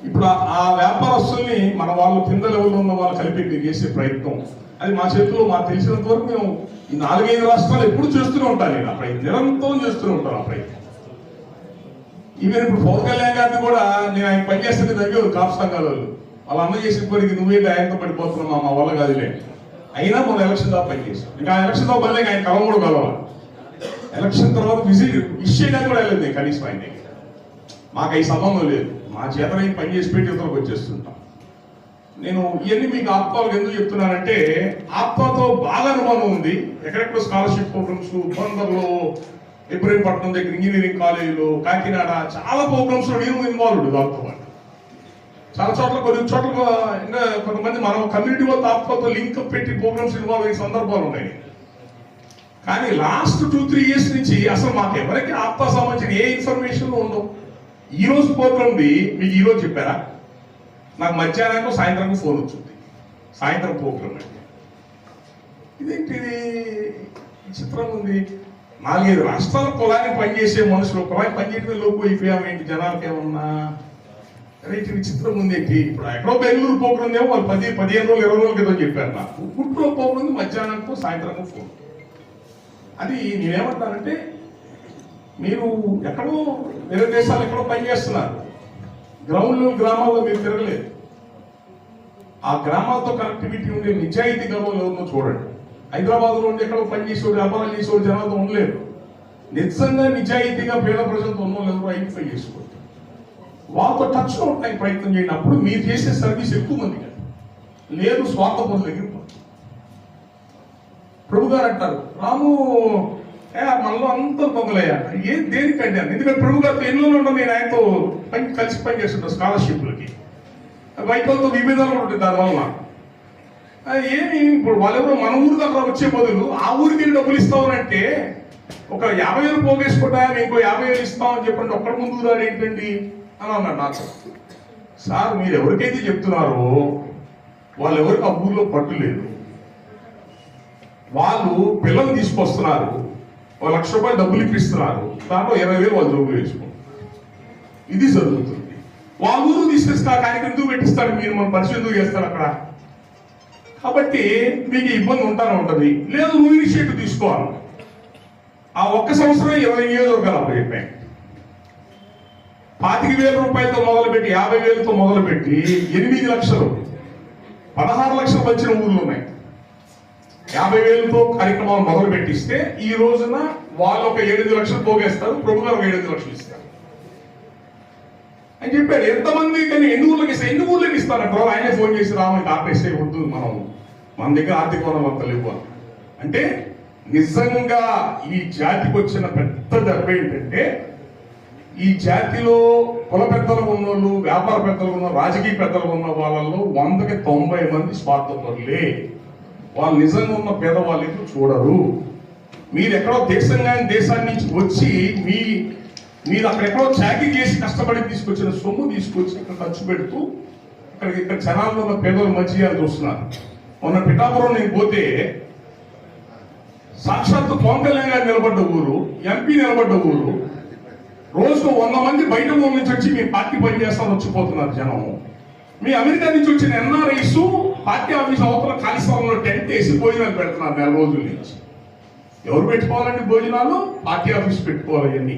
ఇప్పుడు ఆ వ్యాపారస్తుల్ని మన వాళ్ళు కింద లెవెల్లో ఉన్న వాళ్ళు కలిపి చేసే ప్రయత్నం అది మా చేతిలో మాకు తెలిసినంత వరకు మేము ఈ 4-5 రాష్ట్రాలు ఎప్పుడు చేస్తూనే ఉంటాను. నేను ఆ ప్రయత్నం నిరంతరం చేస్తూనే ఉంటాను. ఆ ప్రయత్నం ఈవెన్ ఇప్పుడు పవన్ కళ్యాణ్ గారిని కూడా నేను ఆయన పనిచేస్తే దగ్గర కాపు సంఘాలు వాళ్ళ అమ్మ చేసిన పనికి నువ్వేంటి ఆయనతో పడిపోతున్నావు మా వల్ల కాదులే, అయినా మన ఎలక్షన్ దాకా పనిచేసాం. ఇంకా ఆ ఎలక్షన్ దాకా పనిలేక ఆయన కలం కూడా కలవాలి. ఎలక్షన్ తర్వాత విషయంగా కూడా వెళ్ళలేదు కనీసం ఆయన దగ్గర. మాకు అవి సంబంధం లేదు, మా చేత పని చేసి పెట్టి ఇతరులకు వచ్చేస్తుంటాం. నేను ఇవన్నీ మీకు ఆత్మలకు ఎందుకు చెప్తున్నానంటే ఆత్మతో బాగా అనుమానం ఉంది. ఎక్కడెక్కడ స్కాలర్షిప్ ప్రోగ్రామ్స్ బందర్లో, ఇబ్రహీంపట్నం దగ్గర ఇంజనీరింగ్ కాలేజీలో, కాకినాడ చాలా ప్రోగ్రామ్స్ లో నేను ఇన్వాల్వ్డ్. దాంతో పాటు చాలా చోట్ల కొన్ని చోట్ల ఇంకా కొంతమంది మనం కమ్యూనిటీ వాళ్ళ ఆత్మతో లింక్ పెట్టి ప్రోగ్రామ్స్ ఇన్వాల్వ్ అయ్యే సందర్భాలు ఉన్నాయి. కానీ లాస్ట్ 2-3 ఇయర్స్ నుంచి అసలు మాకు ఎవరికి ఆత్మ సంబంధించిన ఏ ఇన్ఫర్మేషన్ ఉండవు. ఈ రోజు ప్రోగ్రామ్ది మీకు ఈ రోజు చెప్పారా? నాకు మధ్యాహ్నం సాయంత్రం ఫోన్ వచ్చింది, సాయంత్రం ప్రోగ్రామ్ అంటే ఇదేంటిది చిత్రం ఉంది. 4-5 రాష్ట్రాల కులానికి పనిచేసే మనుషులు కులానికి పనిచేయడం లోపు అయిపోయామేంటి? జనాలకి ఏమన్నా రైతు విచిత్రం ఉందేంటి, ఇప్పుడు ఎక్కడో బెంగళూరు పోకరం ఏమో వాళ్ళు 15 రోజులు 20 రోజుల క్రితం చెప్పారు నాకు. గుంటూరు పోకరం మధ్యాహ్నంతో సాయంత్రం ఫోన్. అది నేనేమంటానంటే, మీరు ఎక్కడో వేరే దేశాలు ఎక్కడో పనిచేస్తున్నారు, గ్రామాల్లో మీరు తిరగలేదు. ఆ గ్రామాలతో కనెక్టివిటీ ఉండే నిజాయితీ గర్వంలో ఎవరినో చూడండి. హైదరాబాద్లో ఉండి ఎక్కడో పనిచేసేవాడు, వ్యాపారాలు చేసేవాడు జనాలతో ఉండలేరు. నిజంగా నిజాయితీగా పేద ప్రజలతో ఉన్న వాళ్ళు ఎవరు ఐడెంటిఫై చేసుకోవచ్చు. వాళ్ళతో టచ్లో ఉండడానికి ప్రయత్నం చేయండి. అప్పుడు మీరు చేసే సర్వీస్ ఎక్కువ మంది కాదు, లేదు స్వార్థపరుల దగ్గర. ప్రభు గారు అంటారు, రాము మనలో అంతా పొంగలయ్యా ఏం దేనికండి అని. ఎందుకంటే ప్రభు గారితో ఎన్నో ఉండవు, నేను ఆయనతో కలిసి పనిచేస్తుంటాను స్కాలర్షిప్లకి. వైకోలతో విభేదాలు కూడా ఉంటాయి దానివల్ల. ఏమి ఇప్పుడు వాళ్ళెవరో మన ఊరు దగ్గర వచ్చే బదులు ఆ ఊరికి వెళ్ళి డబ్బులు ఇస్తామనంటే, ఒక 50,000 పోగేసుకుంటా ఇంకో 50,000 ఇస్తామని చెప్పండి, ఒక్కడి ముందు రాడు ఏంటండి అని అన్నాడు నాకు. సార్ మీరు ఎవరికైతే చెప్తున్నారో వాళ్ళు ఎవరికి ఆ ఊర్లో పట్టు లేదు. వాళ్ళు పిల్లలు తీసుకొస్తున్నారు, ₹1,00,000 డబ్బులు ఇప్పిస్తున్నారు, దాంట్లో 20,000 వాళ్ళు జోబులు వేసుకుంటారు. ఇది జరుగుతుంది. వాళ్ళ ఊరు తీసుకొచ్చి ఆ కార్యక్రమం ఎందుకు పెట్టిస్తాడు, మీరు మన పరిచయం ఎందుకు చేస్తారు అక్కడ? కాబట్టి మీకు ఇబ్బంది ఉంటుంది. లేదు నువ్వు ఇనిషియేటివ్ తీసుకోవాలి. ఆ ఒక్క సంవత్సరం 20 నియోజకవర్గాలు అప్పుడు చెప్పాను. ₹25,000 మొదలుపెట్టి 50,000తో మొదలుపెట్టి 8 లక్షలు 16 లక్షలు వచ్చిన ఊర్లు ఉన్నాయి. 50,000తో కార్యక్రమాలు మొదలు పెట్టిస్తే ఈ రోజున వాళ్ళు ఒక 8 లక్షలు పోగేస్తారు, ప్రభు గారు 7 లక్షలు ఇస్తారు అని చెప్పాడు. ఎంతమంది కానీ ఎన్ని ఊర్లకి ఇస్తారంట. ఆయనే ఫోన్ చేసి రామని ఆపేసే వద్దు, మన దగ్గర ఆర్థిక వనరులు అంత లేవు అంటే. నిజంగా ఈ జాతికి వచ్చిన పెద్ద దెబ్బ ఏంటంటే, ఈ జాతిలో కుల పెద్దలు ఉన్నోళ్ళు, వ్యాపార పెద్దలు ఉన్న, రాజకీయ పెద్దలు ఉన్న వాళ్ళలో 100కి 90 మంది స్వార్థపరులే. వాళ్ళు నిజంగా ఉన్న పేదవాళ్ళకి చూడరు. మీరు ఎక్కడో దేశాన్ని నుంచి వచ్చి మీరు అక్కడెక్కడో చాకరీ చేసి కష్టపడి తీసుకొచ్చిన సొమ్ము తీసుకొచ్చి ఇక్కడ ఖర్చు పెడుతూ ఇక్కడ జనాల్లో ఉన్న పేదలు మంచిగా చూస్తున్నారు. మొన్న పిఠాపురం నేను పోతే సాక్షాత్తు పవన్ కళ్యాణ్ గారు నిలబడ్డ ఊరు, ఎంపీ నిలబడ్డ ఊరు, రోజుకు 100 మంది బయట ఊరు నుంచి వచ్చి మీ పార్టీ పనిచేస్తామని వచ్చిపోతున్నారు జనం. మీ అమెరికా నుంచి వచ్చిన NRIs పార్టీ ఆఫీస్ అవతల ఖాళీ స్థలంలో టెంట్ వేసి భోజనాలు పెడుతున్నారు 4 రోజుల నుంచి. ఎవరు పెట్టుకోవాలండి భోజనాలు? పార్టీ ఆఫీస్ పెట్టుకోవాలని.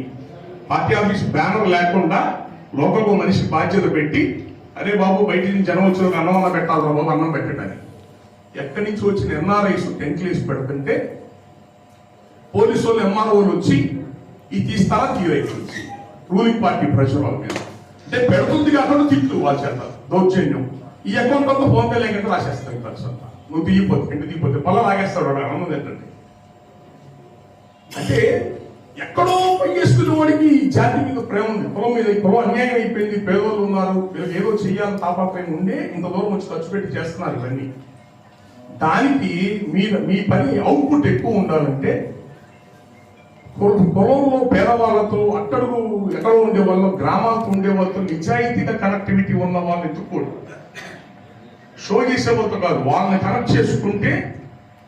పార్టీ ఆఫీస్ బ్యానర్ లేకుండా లోకల్ మనిషి బాధ్యత పెట్టి, అరే బాబు బయట నుంచి జనం వచ్చిన అన్నం పెట్టాలి బాబు, అన్నం పెట్టండి. ఎక్కడి నుంచి వచ్చిన NRIs టెంట్లు వేసి పెడుతుంటే పోలీసు వాళ్ళు MROలు వచ్చి ఇది తీస్తారా తీరైతుంది. రూలింగ్ పార్టీ ప్రెషర్ వాళ్ళ మీద అంటే పెడుతుంది కాకుండా తిట్లు వాళ్ళ చేత దౌర్జన్యం. ఈ అకౌంట్ అంతా ఫోన్ పే లేకుండా రాసేస్తాను పర్సన్, నువ్వు తీయపోతే పళ్ళ లాగేస్తాడు అన్నది ఏంటంటే. అంటే ఎక్కడో పనిచేస్తున్న వాడికి ఈ జాతి మీద ప్రేమ ఉంది, కులం మీద. కులం అన్యాయం అయిపోయింది, పేదోళ్ళు ఉన్నారు, వీళ్ళకి ఏదో చెయ్యాలని తాపాపైన ఉండే ఇంత దూరం వచ్చి ఖర్చు పెట్టి చేస్తున్నారు ఇవన్నీ. దానికి మీ పని అవుట్పుట్ ఎక్కువ ఉండాలంటే పొలంలో పేదవాళ్ళతో, అట్టడుగు ఎక్కడ ఉండే వాళ్ళు, గ్రామాలతో ఉండే వాళ్ళతో నిజాయితీగా కనెక్టివిటీ ఉన్న వాళ్ళని ఎత్తుకోడు, షో చేసే వాళ్ళతో కాదు. వాళ్ళని కనెక్ట్ చేసుకుంటే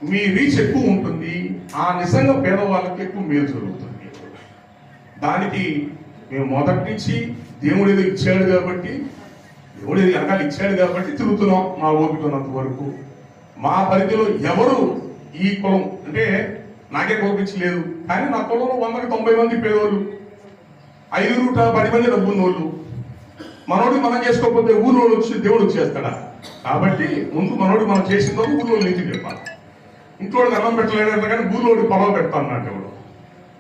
మీ రీచ్ ఎక్కువ ఉంటుంది. ఆ నిజంగా పేదవాళ్ళకి ఎక్కువ మేలు జరుగుతుంది. దానికి మేము మొదటి నుంచి దేవుడు ఏదో ఇచ్చాడు కాబట్టి, దేవుడు ఏదో వెనకాల ఇచ్చాడు కాబట్టి తిరుగుతున్నాం మా ఓపిక ఉన్నంత వరకు. మా పరిధిలో ఎవరు ఈ కులం అంటే నాకే కోపించలేదు, కానీ నా కులంలో 100కి 90 మంది పేదోళ్ళు, 5-10 మంది డబ్బున్నోళ్ళు. మనోడి మనం చేసుకోకపోతే ఊళ్ళో వచ్చి దేవుడు వచ్చేస్తాడా? కాబట్టి ముందు మనోడి మనం చేసిందో ఊళ్ళో నుంచి చెప్పాలి. ఇంట్లోకి అన్నం పెట్టలేడు కానీ ఊళ్ళోకి పొలం పెడతాను నా దేవుడు.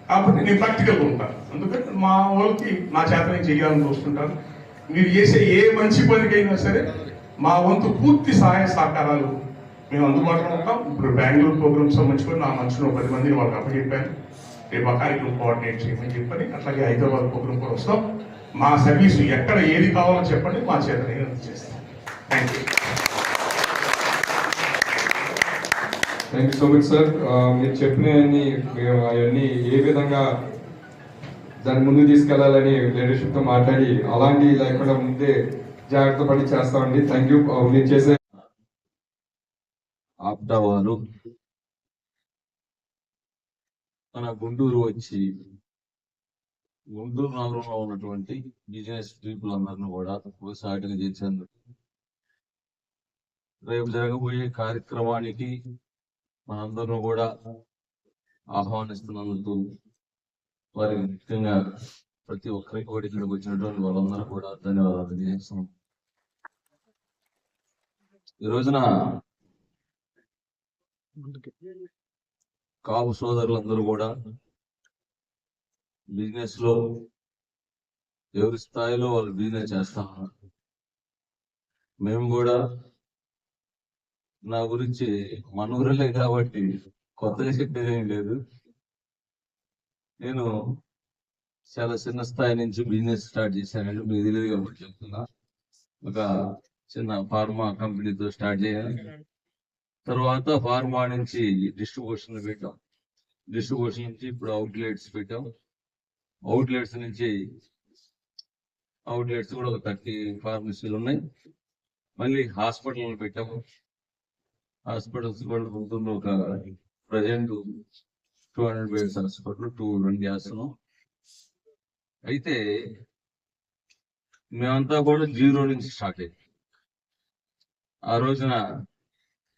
కాబట్టి నేను ప్రాక్టికల్గా ఉంటాను. అందుకని మా వాళ్ళకి నా చేత నేను చెయ్యాలని చూస్తుంటాను. మీరు చేసే ఏ మంచి పనికైనా సరే మా వంతు పూర్తి సహాయ సహకారాలు మేము అందుబాటులో ఉంటాం. ఇప్పుడు బెంగళూరు ప్రోగ్రామ్ సంబంధించుకొని నా మనసులో 10 మందిని వాళ్ళకి అప్పచెప్పాను. రేపు ఆ కార్యక్రమం కోఆర్డినేట్ చేయమని చెప్పని, అట్లాగే హైదరాబాద్ ప్రోగ్రామ్ కూడా వస్తాం. మా సర్వీసు ఎక్కడ ఏది కావాలో చెప్పండి, మా చేత నేను చేస్తాను. Thank you so much sir. మీరు చెప్పినవన్నీ మేము అవన్నీ ఏ విధంగా దాన్ని ముందు తీసుకెళ్లాలని లీడర్షిప్ తో మాట్లాడి అలాంటి లేకుండా ముందే జాగ్రత్త పడి చేస్తామండి. Thank you. మీరు చేసే ఆప్టా వారు మన గుంటూరు వచ్చి గుంటూరు నగరంలో ఉన్నటువంటి బిజినెస్ పీపుల్ అందరిని కూడా సాటిగా చేసేందుకు రేపు జరగబోయే కార్యక్రమానికి మనందరం కూడా ఆహ్వానిస్తున్నందుకు వారికి ముఖ్యంగా ప్రతి ఒక్కరికి కూడా ఇక్కడికి వచ్చినటువంటి వాళ్ళందరూ కూడా ధన్యవాదాలు తెలియజేస్తున్నాం. ఈ రోజున కాపు సోదరులందరూ కూడా బిజినెస్ లో ఎవరి స్థాయిలో వాళ్ళు బిజినెస్ చేస్తా ఉన్నారు. మేము కూడా నా గురించి మనూరులే కాబట్టి కొత్తగా చెప్పేది ఏం లేదు. నేను చాలా చిన్న స్థాయి నుంచి బిజినెస్ స్టార్ట్ చేశానంటే మీకు తెలియదు కాబట్టి చెప్తున్నా. ఒక చిన్న ఫార్మా కంపెనీతో స్టార్ట్ చేయాలి. తర్వాత ఫార్మా నుంచి డిస్ట్రిబ్యూషన్ పెట్టాం. డిస్ట్రిబ్యూషన్ నుంచి ఇప్పుడు అవుట్లెట్స్ పెట్టాం. అవుట్లెట్స్ నుంచి అవుట్లెట్స్ కూడా ఒక 30 ఫార్మసీలు ఉన్నాయి. మళ్ళీ హాస్పిటల్ పెట్టాము. హాస్పిటల్స్ కూడా ఉంటుంది. ఒక ప్రజెంట్ 200 బెడ్స్ హాస్పిటల్ 220 చేస్తున్నాం. అయితే మేమంతా కూడా 0 నుంచి స్టార్ట్ అయ్యింది. ఆ రోజున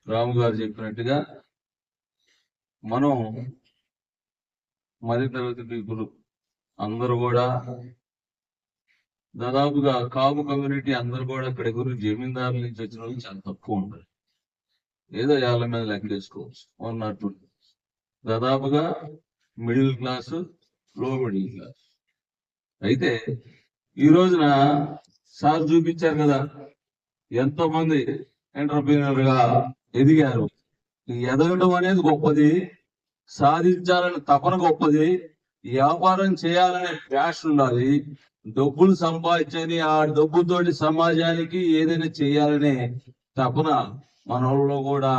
రాము గారు చెప్పినట్టుగా మనం మధ్యతరగతి పీపుల్ అందరూ కూడా దాదాపుగా కాపు కమ్యూనిటీ అందరూ కూడా ఇక్కడ గురించి జమీందారుల నుంచి వచ్చిన వాళ్ళు చాలా తక్కువ ఉంటారు. ఏదో ఏళ్ళ మీద లెక్కలేసుకోవచ్చు 1 or 2. దాదాపుగా మిడిల్ క్లాస్, లో మిడిల్ క్లాస్. అయితే ఈ రోజున సార్ చూపించారు కదా ఎంతో మంది ఎంటర్ప్రీనర్ గా ఎదిగారు. ఎదగడం అనేది గొప్పది, సాధించాలని తపన గొప్పది, వ్యాపారం చేయాలనే ప్యాషన్ ఉండాలి, డబ్బులు సంపాదించని ఆ డబ్బుతోటి సమాజానికి ఏదైనా చేయాలనే తపన మన వాళ్ళలో కూడా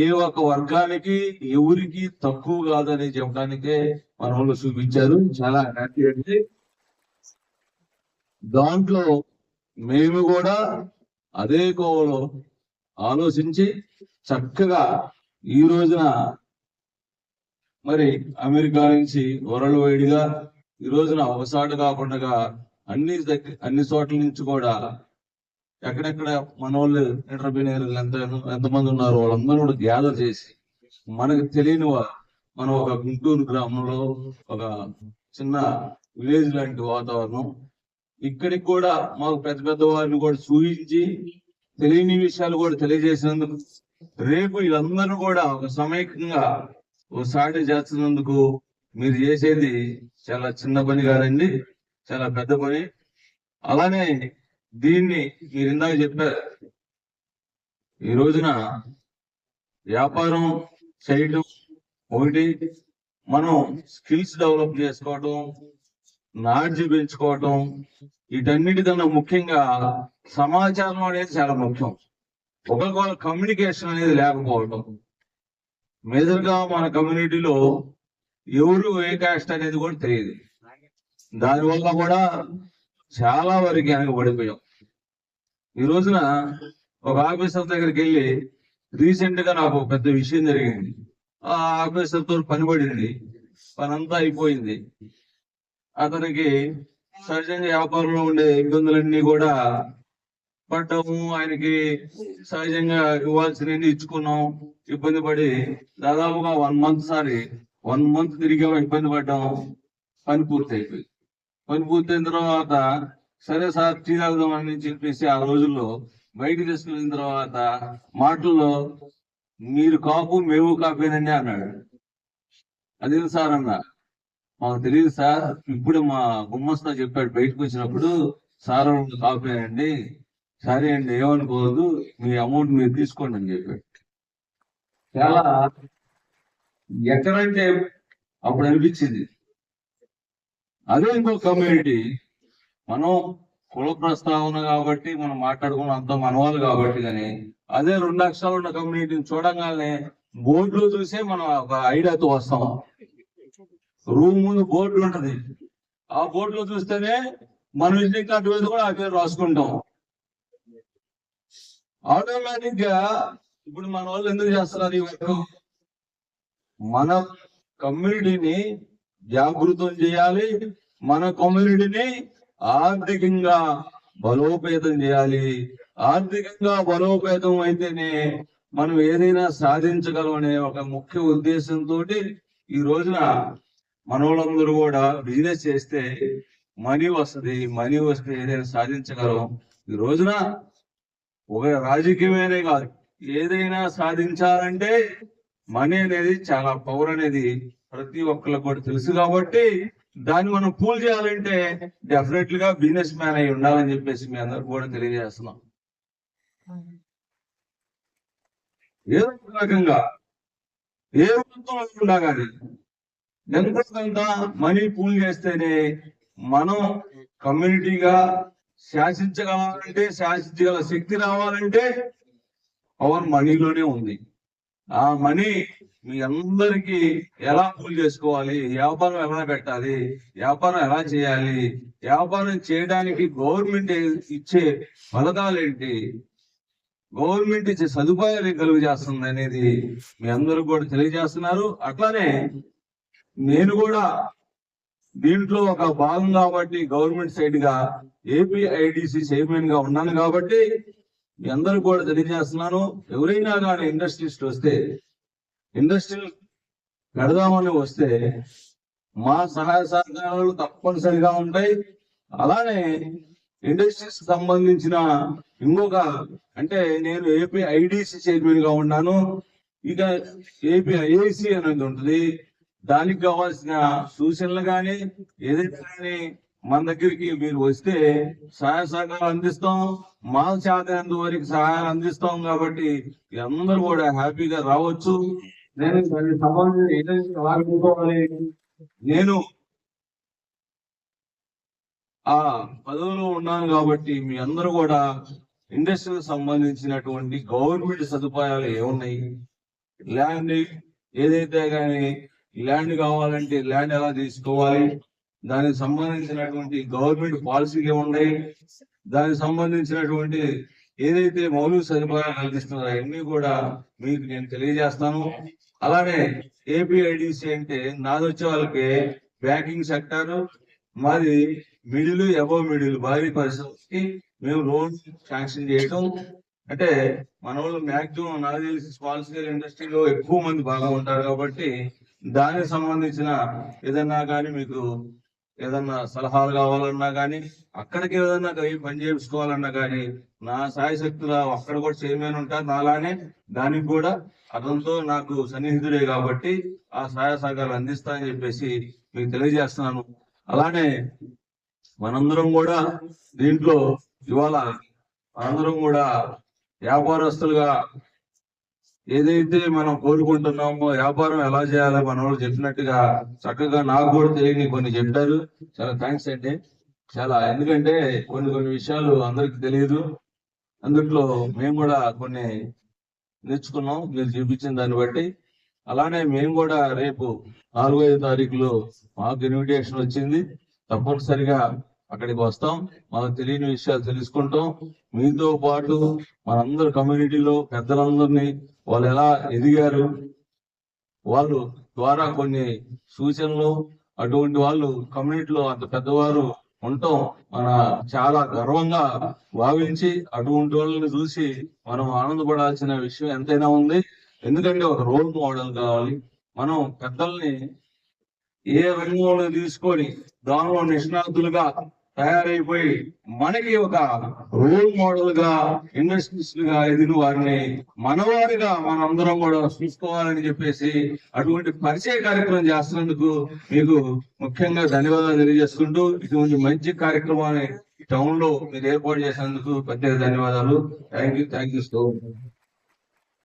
ఏ ఒక వర్గానికి ఎవరికి తక్కువ కాదని చెప్పడానికే మన వాళ్ళు చూపించారు. చాలా హ్యాపీ అండి. దాంట్లో మేము కూడా అదే కోవలో ఆలోచించి చక్కగా ఈ రోజున మరి అమెరికా నుంచి వరల్డ్ వైడ్ గా ఈ రోజున ఒకసారి కాకుండా అన్ని చోట్ల నుంచి కూడా ఎక్కడెక్కడ మన వాళ్ళు ఎంటర్ప్రీనియర్లు ఎంతమంది ఉన్నారో వాళ్ళందరూ కూడా గ్యాదర్ చేసి మనకు తెలియని మనం ఒక గుంటూరు గ్రామంలో ఒక చిన్న విలేజ్ లాంటి వాతావరణం, ఇక్కడికి కూడా మాకు పెద్ద పెద్ద వారిని కూడా చూపించి తెలియని విషయాలు కూడా తెలియజేసినందుకు రేపు వీళ్ళందరూ కూడా ఒక సమైక్యంగా ఒకసారి చేస్తున్నందుకు మీరు చేసేది చాలా చిన్న పని కాదండి, చాలా పెద్ద పని. అలానే దీన్ని మీరు ఇందాక చెప్పారు, ఈ రోజున వ్యాపారం చేయడం ఒకటి, మనం స్కిల్స్ డెవలప్ చేసుకోవటం, నాలెడ్జ్ పెంచుకోవటం, వీటన్నిటికన్నా ముఖ్యంగా సమాచారం అనేది చాలా ముఖ్యం. ఒకరికొకరు కమ్యూనికేషన్ అనేది లేకపోవటం. మేజర్ గా మన కమ్యూనిటీలో ఎవరు ఏ కాస్ట్ అనేది కూడా తెలియదు. దానివల్ల కూడా చాలా వరకు వెనకబడిపోయాం. ఈ రోజున ఒక ఆఫీసర్ దగ్గరికి వెళ్ళి రీసెంట్ గా నాకు పెద్ద విషయం జరిగింది. ఆ ఆఫీసర్ తో పనిపడింది, పని అంతా అయిపోయింది. అతనికి సహజంగా వ్యాపారంలో ఉండే ఇబ్బందులన్నీ కూడా పడ్డాము. ఆయనకి సహజంగా ఇవ్వాల్సినవి ఇచ్చుకున్నాం. ఇబ్బంది పడి దాదాపుగా 1 మంత్ తిరిగా ఇబ్బంది పడ్డాం. పని పూర్తి అయిపోయింది. పని పూర్తయిన తర్వాత సరే సార్ టీ తాగుదామని చెప్పేసి ఆ రోజుల్లో బయటికి తీసుకెళ్ళిన తర్వాత మాటల్లో మీరు కాపు మేము కాపేనండి అన్నాడు. అదే సార్ అన్నా, మాకు తెలియదు సార్, ఇప్పుడు మా గుమ్మస్తా చెప్పాడు బయటకు వచ్చినప్పుడు, సార్ కాపేనండి, సరే అండి ఏమనుకోవద్దు, మీ అమౌంట్ మీరు తీసుకోండి అని చెప్పాడు. చాలా ఎక్కడంటే అప్పుడు అనిపించింది. అదే ఇంకో కమ్యూనిటీ, మనం కుల ప్రస్తావన కాబట్టి మనం మాట్లాడుకున్న అంత మనవాళ్ళు కాబట్టి, కానీ అదే 2 అక్షరాలు ఉన్న కమ్యూనిటీని చూడంగానే బోర్డులో చూసే మనం ఒక ఐడియాతో వస్తాం. రూమ్ ముందు బోర్డు ఉంటది, ఆ బోర్డులో చూస్తేనే మన విజిటింగ్ కార్డు మీద కూడా ఆ పేరు రాసుకుంటాం. ఆటోమేటిక్ గా ఇప్పుడు మన వాళ్ళు ఎందుకు చేస్తున్నారు ఈ వర్క్? మన కమ్యూనిటీని జాగృతం చేయాలి, మన కమ్యూనిటీని ఆర్థికంగా బలోపేతం చేయాలి. ఆర్థికంగా బలోపేతం అయితేనే మనం ఏదైనా సాధించగలం అనే ఒక ముఖ్య ఉద్దేశంతో ఈ రోజున మనోళ్ళందరూ కూడా బిజినెస్ చేస్తే మనీ వస్తుంది, మనీ వస్తే ఏదైనా సాధించగలం. ఈ రోజున ఒక రాజకీయమేనే కాదు, ఏదైనా సాధించాలంటే మనీ అనేది చాలా పవర్ అనేది ప్రతి ఒక్కరికి కూడా తెలుసు. కాబట్టి దాన్ని మనం పూల్ చేయాలంటే డెఫినెట్ గా బిజినెస్ మ్యాన్ అయి ఉండాలని చెప్పేసి మీ అందరు కూడా తెలియజేస్తున్నాం. ఏదో ఒక రకంగా ఏ వృత్తంలో ఉన్నా కానీ ఎంతో కొంత మనీ పూల్ చేస్తేనే మనం కమ్యూనిటీగా శాసించగలాలంటే, శాసించగల శక్తి రావాలంటే పవర్ మనీలోనే ఉంది. ఆ మనీ మీ అందరికీ ఎలా పూల్ చేసుకోవాలి, వ్యాపారం ఎలా పెట్టాలి, వ్యాపారం ఎలా చేయాలి, వ్యాపారం చేయడానికి గవర్నమెంట్ ఇచ్చే పథకాలు ఏంటి, గవర్నమెంట్ ఇచ్చే సదుపాయాలు కలుగు చేస్తుంది అనేది మీ అందరూ కూడా తెలియజేస్తున్నారు. అట్లానే నేను కూడా దీంట్లో ఒక భాగం కాబట్టి గవర్నమెంట్ సైడ్ గా ఏపీఐడిసి చైర్మన్ గా ఉన్నాను కాబట్టి మీ అందరూ కూడా తెలియజేస్తున్నాను. ఎవరైనా కానీ ఇండస్ట్రీస్ట్ వస్తే, ఇండస్ట్రీ పెడదామని వస్తే మా సహాయ సహకారాలు తప్పనిసరిగా ఉంటాయి. అలానే ఇండస్ట్రీస్ సంబంధించిన ఇంకొక అంటే నేను ఏపీఐడిసి చైర్మన్ గా ఉన్నాను. ఇక ఏపీఐఏసి అనేది ఉంటుంది. దానికి కావాల్సిన సూచనలు కానీ ఏదైతే కానీ మన దగ్గరికి మీరు వస్తే సహాయ సహకారాలు అందిస్తాం. మా చేతనంత వరకు సహాయాలు అందిస్తాం. కాబట్టి అందరూ కూడా హ్యాపీగా రావచ్చు. నేను దానికి సంబంధించి నేను ఆ పదవిలో ఉన్నాను కాబట్టి మీ అందరూ కూడా ఇండస్ట్రీకి సంబంధించినటువంటి గవర్నమెంట్ సదుపాయాలు ఏమున్నాయి, ల్యాండ్ ఏదైతే కానీ ల్యాండ్ కావాలంటే ల్యాండ్ ఎలా తీసుకోవాలి, దానికి సంబంధించినటువంటి గవర్నమెంట్ పాలసీలు ఏమున్నాయి, దానికి సంబంధించినటువంటి ఏదైతే మౌలిక సదుపాయాలు కల్పిస్తున్నారో అవన్నీ కూడా మీకు నేను తెలియజేస్తాను. అలానే ఏపీఐడిసి అంటే నాది వచ్చే వాళ్ళకి బ్యాంకింగ్ సెక్టర్, మాది మిడిల్ అబోవ్ మిడిల్ భారీ పరిస్థితికి మేము లోన్ శాంక్షన్ చేయటం. అంటే మన వాళ్ళు మ్యాక్సిమం నాకు తెలిసి స్మాల్ స్కేల్ ఇండస్ట్రీలో ఎక్కువ మంది బాగా ఉంటారు కాబట్టి దానికి సంబంధించిన ఏదన్నా కానీ మీకు ఏదన్నా సలహాలు కావాలన్నా కానీ అక్కడికి ఏదన్నా పని చేయించుకోవాలన్నా కానీ నా సాయశక్తుల అక్కడ కూడా చైర్మన్ ఉంటారు నాలానే. దానికి కూడా అతనితో నాకు సన్నిహితుడే కాబట్టి ఆ సహాయ సహకారాలు అందిస్తానని చెప్పేసి మీకు తెలియజేస్తున్నాను. అలానే మనందరం కూడా దీంట్లో ఇవాళ అందరం కూడా వ్యాపారస్తులుగా ఏదైతే మనం కోరుకుంటున్నామో వ్యాపారం ఎలా చేయాలో మన వాళ్ళు చెప్పినట్టుగా చక్కగా నాకు కూడా తెలియని కొన్ని చెప్పారు. చాలా థ్యాంక్స్ అండి. చాలా ఎందుకంటే కొన్ని విషయాలు అందరికి తెలియదు. అందుట్లో మేము కూడా కొన్ని నేర్చుకున్నాం మీరు చూపించిన దాన్ని బట్టి. అలానే మేము కూడా రేపు 4వ తారీఖులో మాకు ఇన్విటేషన్ వచ్చింది. తప్పనిసరిగా అక్కడికి వస్తాం. మనకు తెలియని విషయాలు తెలుసుకుంటాం. మీతో పాటు మనందరు కమ్యూనిటీలో పెద్దలందరినీ వాళ్ళు ఎలా ఎదిగారు, వాళ్ళు ద్వారా కొన్ని సూచనలు, అటువంటి వాళ్ళు కమ్యూనిటీలో అంత పెద్దవారు ఉండటం మన చాలా గర్వంగా భావించి అటువంటి వాళ్ళని చూసి మనం ఆనందపడాల్సిన విషయం ఎంతైనా ఉంది. ఎందుకంటే ఒక రోల్ మోడల్ కావాలి. మనం పెద్దల్ని ఏ రంగంలో తీసుకొని దానిలో నిష్ణాతులుగా తయారైపోయి మనకి ఒక రోల్ మోడల్ గా ఇండస్ట్రీస్ గా ఎదిగిన వారిని మనవారిగా మనందరం కూడా చూసుకోవాలని చెప్పేసి అటువంటి పరిచయ కార్యక్రమం చేస్తున్నందుకు మీకు ముఖ్యంగా ధన్యవాదాలు తెలియజేసుకుంటూ ఇటువంటి మంచి కార్యక్రమాన్ని టౌన్ లో మీరు ఏర్పాటు చేసినందుకు ప్రత్యేక ధన్యవాదాలు. Thank you so much.